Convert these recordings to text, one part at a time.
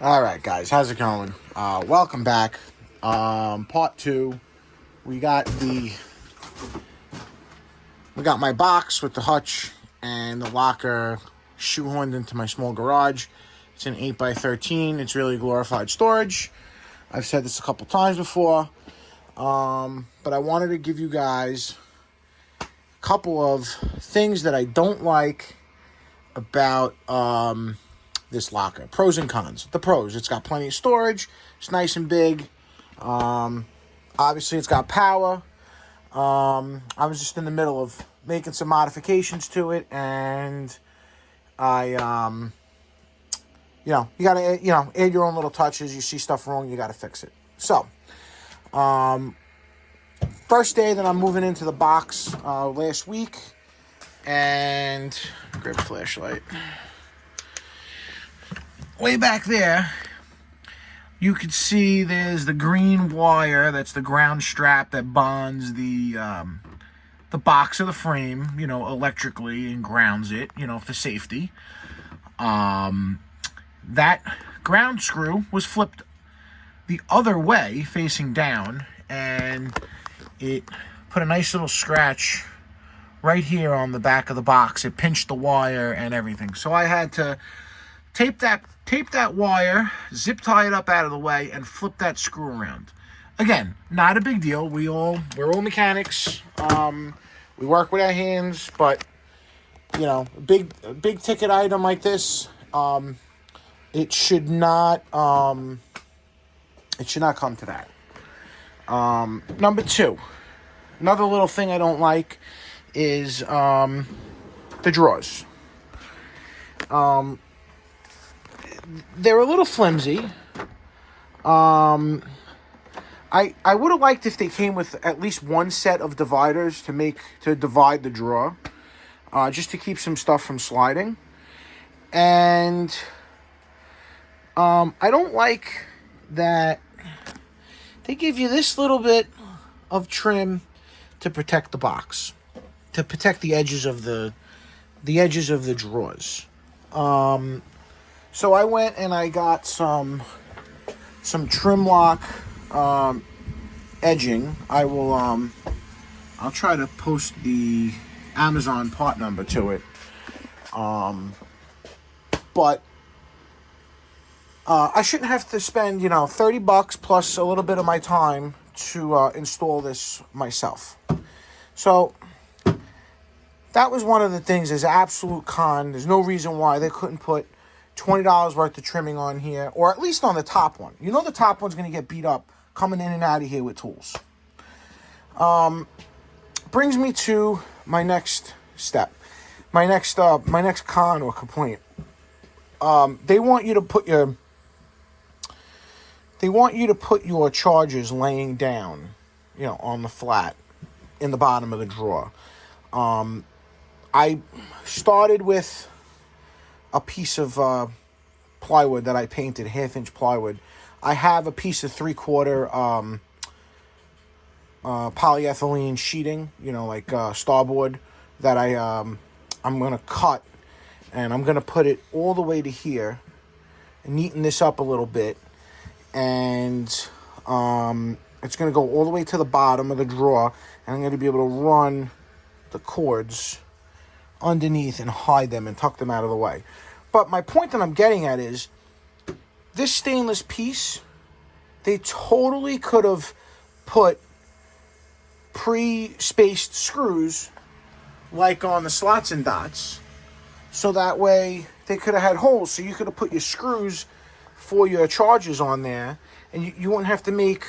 All right, guys, how's it going? Welcome back. Part two. We got my box with the hutch and the locker shoehorned into my small garage. It's an 8x13. It's really glorified storage. I've said this a couple times before, but I wanted to give you guys a couple of things that I don't like about this locker. Pros and cons. The pros: it's got plenty of storage. It's nice and big. Obviously, it's got power. I was just in the middle of making some modifications to it, and I, you gotta, add your own little touches. You see stuff wrong, you gotta fix it. So, first day that I'm moving into the box last week, and grab a flashlight. Way back there, you could see there's the green wire. That's the ground strap that bonds the box of the frame, electrically, and grounds it, for safety. That ground screw was flipped the other way, facing down, and it put a nice little scratch right here on the back of the box. It pinched the wire and everything. So I had to tape that wire, zip tie it up out of the way, and flip that screw around. Again, not a big deal. We're all mechanics. We work with our hands, but a big ticket item like this, it should not come to that. Number two, another little thing I don't like is the drawers. They're a little flimsy. I would have liked if they came with at least one set of dividers to divide the drawer, just to keep some stuff from sliding. And I don't like that they give you this little bit of trim to protect the box, to protect the edges of the drawers. So I went and I got some trim lock edging. I'll try to post the Amazon part number to it. But I shouldn't have to spend, $30 plus a little bit of my time to install this myself. So that was one of the things. Is absolute con. There's no reason why they couldn't put $20 worth of trimming on here, or at least on the top one. The top one's going to get beat up coming in and out of here with tools. Brings me to my next step, my next con or complaint. They want you to put your chargers laying down, on the flat in the bottom of the drawer. I started with a piece of plywood that I painted, 1/2-inch plywood. I have a piece of 3/4 polyethylene sheeting, like starboard, that I'm gonna cut, and I'm gonna put it all the way to here, and neaten this up a little bit, and it's gonna go all the way to the bottom of the drawer, and I'm gonna be able to run the cords underneath and hide them and tuck them out of the way. But my point that I'm getting at is this stainless piece, they totally could have put pre-spaced screws like on the slots and dots, so that way they could have had holes, so you could have put your screws for your chargers on there, and you wouldn't have to make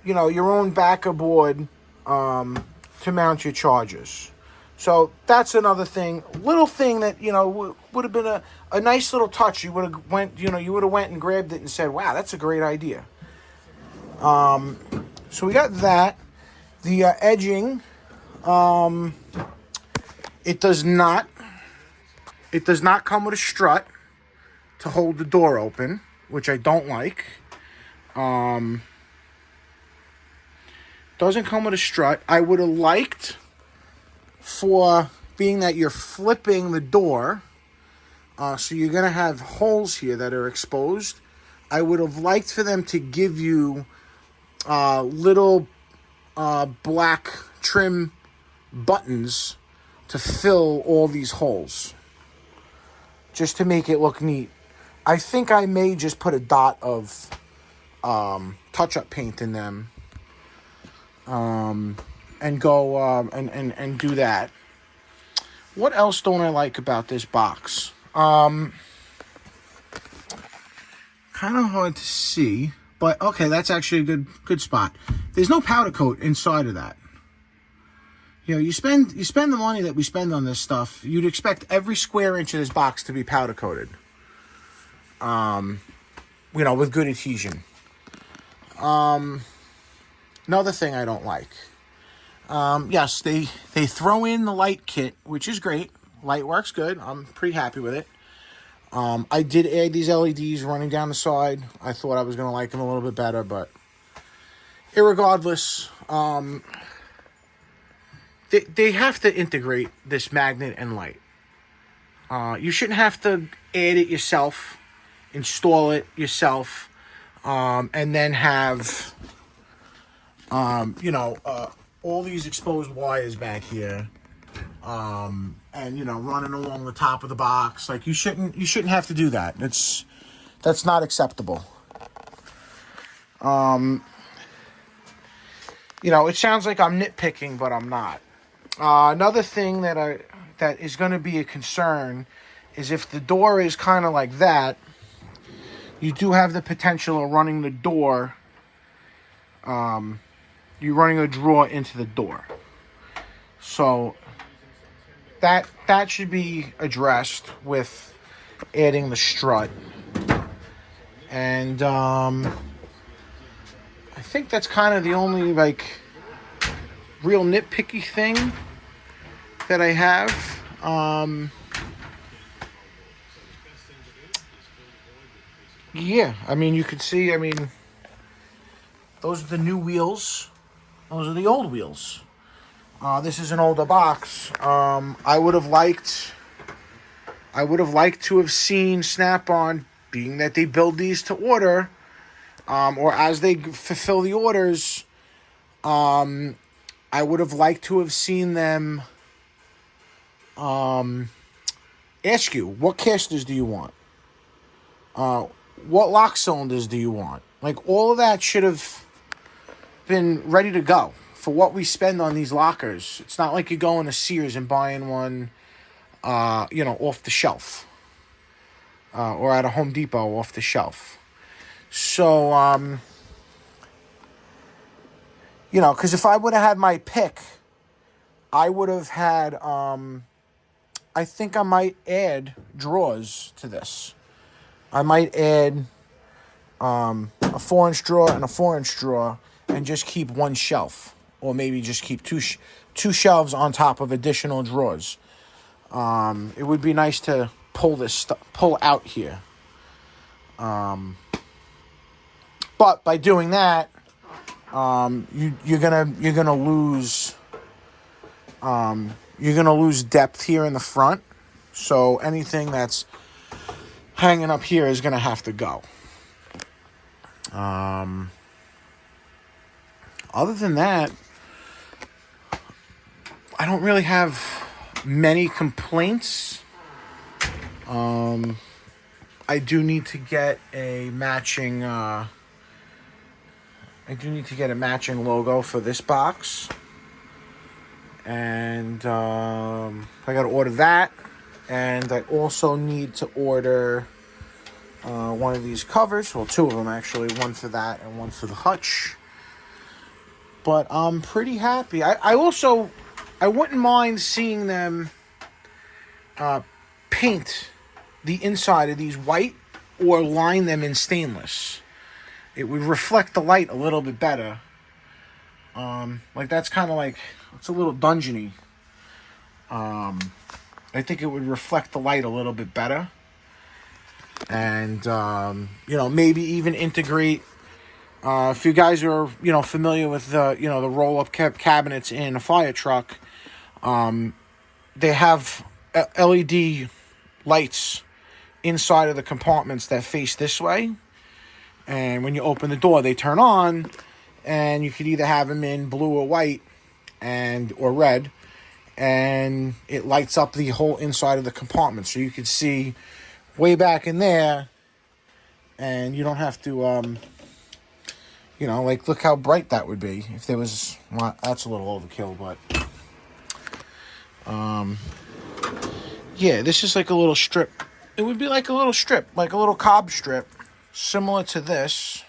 your own backer board to mount your chargers. So that's another thing, little thing that would have been a nice little touch. You would have went and grabbed it and said, "Wow, that's a great idea." So we got that. The edging, it does not come with a strut to hold the door open, which I don't like. Doesn't come with a strut. I would have liked, for being that you're flipping the door, So you're going to have holes here that are exposed. I would have liked for them to give you little black trim buttons to fill all these holes, just to make it look neat. I think I may just put a dot of touch-up paint in them, and go and do that. What else don't I like about this box? Kind of hard to see, but okay, that's actually a good spot. There's no powder coat inside of that. You know, you spend the money that we spend on this stuff, you'd expect every square inch of this box to be powder coated. You know, with good adhesion. Another thing I don't like. Yes, they throw in the light kit, which is great. Light works good. I'm pretty happy with it. I did add these LEDs running down the side. I thought I was going to like them a little bit better, but irregardless, they have to integrate this magnet and light. You shouldn't have to add it yourself, install it yourself, and then have, all these exposed wires back here, and running along the top of the box. Like, you shouldn't have to do that. That's not acceptable. It sounds like I'm nitpicking, but I'm not. Another thing that is going to be a concern is if the door is kind of like that, you do have the potential of running the door. You're running a drawer into the door. So that should be addressed with adding the strut. And I think that's kind of the only real nitpicky thing that I have. Yeah, you could see, those are the new wheels. Those are the old wheels. This is an older box. I would have liked to have seen Snap-on, being that they build these to order, or as they fulfill the orders, I would have liked to have seen them ask you, what casters do you want? What lock cylinders do you want? All of that should have been ready to go for what we spend on these lockers. It's not like you're going to Sears and buying one, off the shelf, or at a Home Depot off the shelf. So, because if I would have had my pick, I would have had, I think I might add drawers to this. I might add a 4-inch drawer and a 4-inch drawer, and just keep one shelf, or maybe just keep two shelves on top of additional drawers. It would be nice to pull out here. But by doing that, you're gonna lose depth here in the front. So anything that's hanging up here is gonna have to go. Other than that, I don't really have many complaints. I do need to get a matching logo for this box. And I got to order that. And I also need to order one of these covers. Well, two of them, actually. One for that and one for the hutch. But I'm pretty happy. I wouldn't mind seeing them paint the inside of these white or line them in stainless. It would reflect the light a little bit better. That's kind of it's a little dungeony. I think it would reflect the light a little bit better. And, maybe even integrate, if you guys are, familiar with the roll-up cabinets in a fire truck, they have LED lights inside of the compartments that face this way. And when you open the door, they turn on, and you could either have them in blue or white or red, and it lights up the whole inside of the compartment. So you could see way back in there, and you don't have to, like, look how bright that would be if there was, well, that's a little overkill, but, yeah, this is like a little strip. It would be like a little strip, like a little cob strip, similar to this.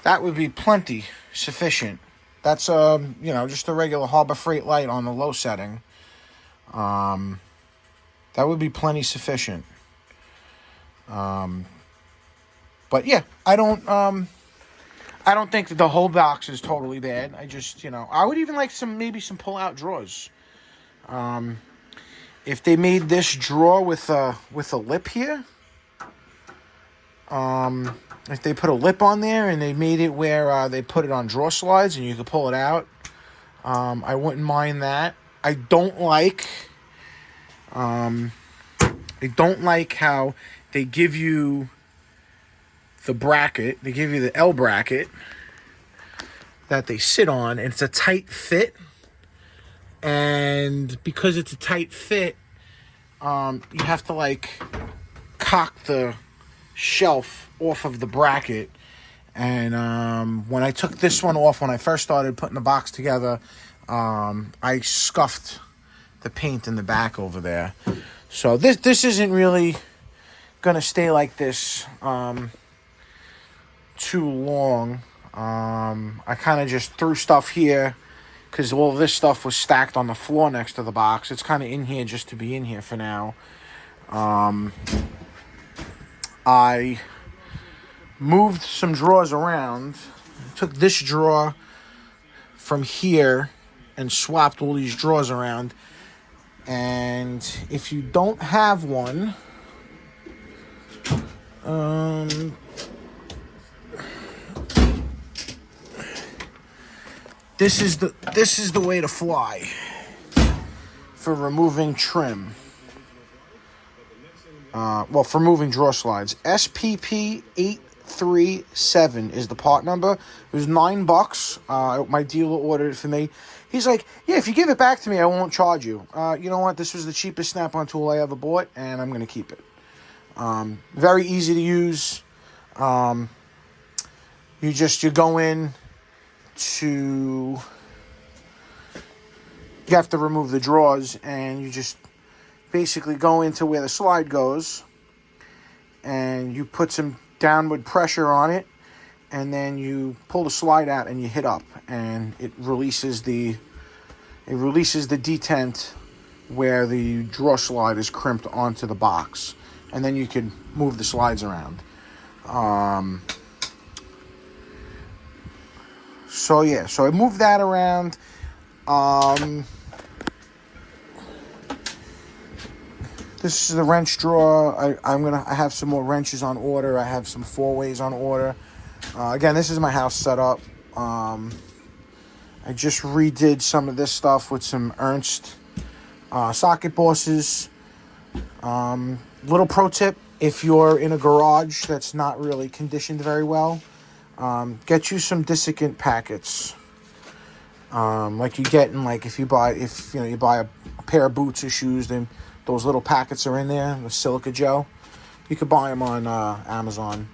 That would be plenty sufficient. That's, just a regular Harbor Freight light on the low setting. That would be plenty sufficient. But yeah, I don't think that the whole box is totally bad. I just, I would even like maybe some pull-out drawers. If they made this drawer with a lip here, if they put a lip on there and they made it where they put it on drawer slides and you could pull it out, I wouldn't mind that. I don't like how they give you the bracket. They give you the L bracket that they sit on, and it's a tight fit. And because it's a tight fit, you have to like cock the shelf off of the bracket. And when I took this one off, when I first started putting the box together, I scuffed the paint in the back over there. So this isn't really gonna stay like this too long. I kind of just threw stuff here because all this stuff was stacked on the floor next to the box. It's kind of in here just to be in here for now. I moved some drawers around. Took this drawer from here and swapped all these drawers around. And if you don't have one, this is the way to fly for removing trim. For moving drawer slides. SPP 837 is the part number. It was $9. My dealer ordered it for me. He's like, yeah, if you give it back to me, I won't charge you. You know what? This was the cheapest Snap-on tool I ever bought, and I'm going to keep it. Very easy to use. You go in you have to remove the drawers, and you just basically go into where the slide goes, and you put some downward pressure on it, and then you pull the slide out and you hit up, and it releases the detent where the drawer slide is crimped onto the box, and then you can move the slides around. So I moved that around. This is the wrench drawer. I have some more wrenches on order. I have some 4-ways on order. Again, this is my house setup. I just redid some of this stuff with some Ernst socket bosses. Little pro tip: if you're in a garage that's not really conditioned very well, get you some desiccant packets. Like you get in, like if you buy a pair of boots or shoes, then those little packets are in there, the silica gel. You could buy them on Amazon.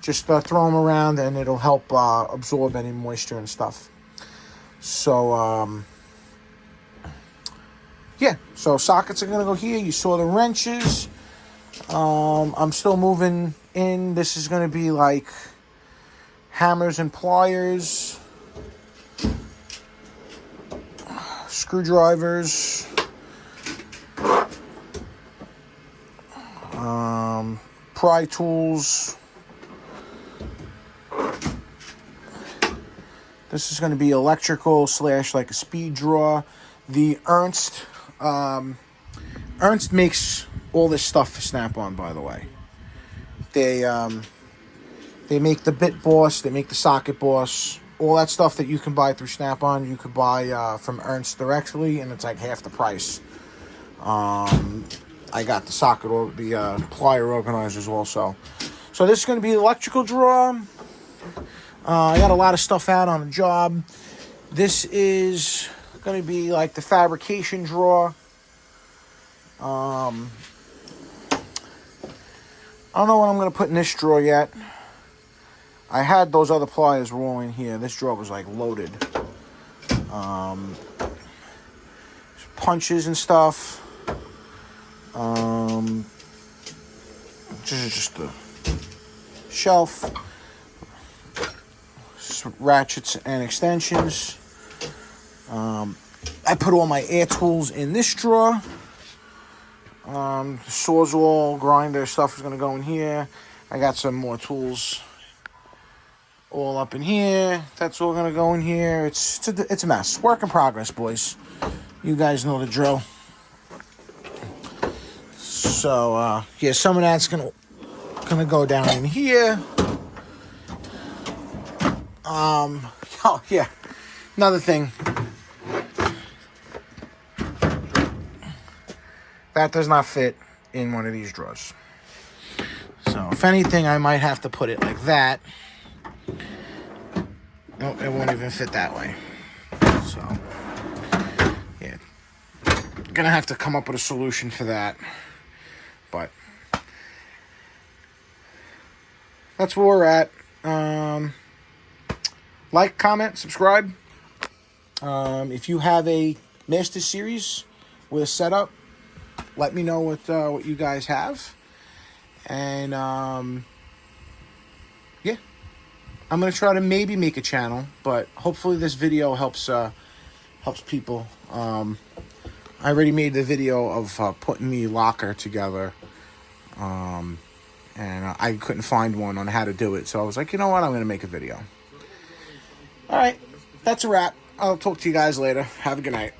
Just throw them around, and it'll help absorb any moisture and stuff. So, so sockets are going to go here. You saw the wrenches. I'm still moving in. This is going to be like hammers and pliers, screwdrivers, pry tools. This is going to be electrical / like a speed drawer. The Ernst makes all this stuff for Snap-on, by the way. They make the bit boss, they make the socket boss. all that stuff that you can buy through Snap-on, you could buy from Ernst directly, and it's like half the price. I got the socket or the plier organizers also. So this is going to be the electrical drawer. I got a lot of stuff out on the job. This is going to be like the fabrication drawer. I don't know what I'm going to put in this drawer yet. I had those other pliers rolling here. This drawer was like loaded. Punches and stuff. This is just the shelf. Some ratchets and extensions. I put all my air tools in this drawer. The Sawzall, grinder stuff is going to go in here. I got some more tools all up in here. That's all going to go in here. It's a mess. Work in progress, boys. You guys know the drill. So, yeah, some of that's going to go down in here. Oh, yeah. Another thing. That does not fit in one of these drawers. So, if anything, I might have to put it like that. Nope, it won't even fit that way. So, yeah. Gonna have to come up with a solution for that. But, that's where we're at. Like, comment, subscribe. If you have a Master Series with a setup, let me know what you guys have. And, yeah. I'm going to try to maybe make a channel, but hopefully this video helps people. I already made the video of putting the locker together. And I couldn't find one on how to do it. So I was like, you know what? I'm going to make a video. All right. That's a wrap. I'll talk to you guys later. Have a good night.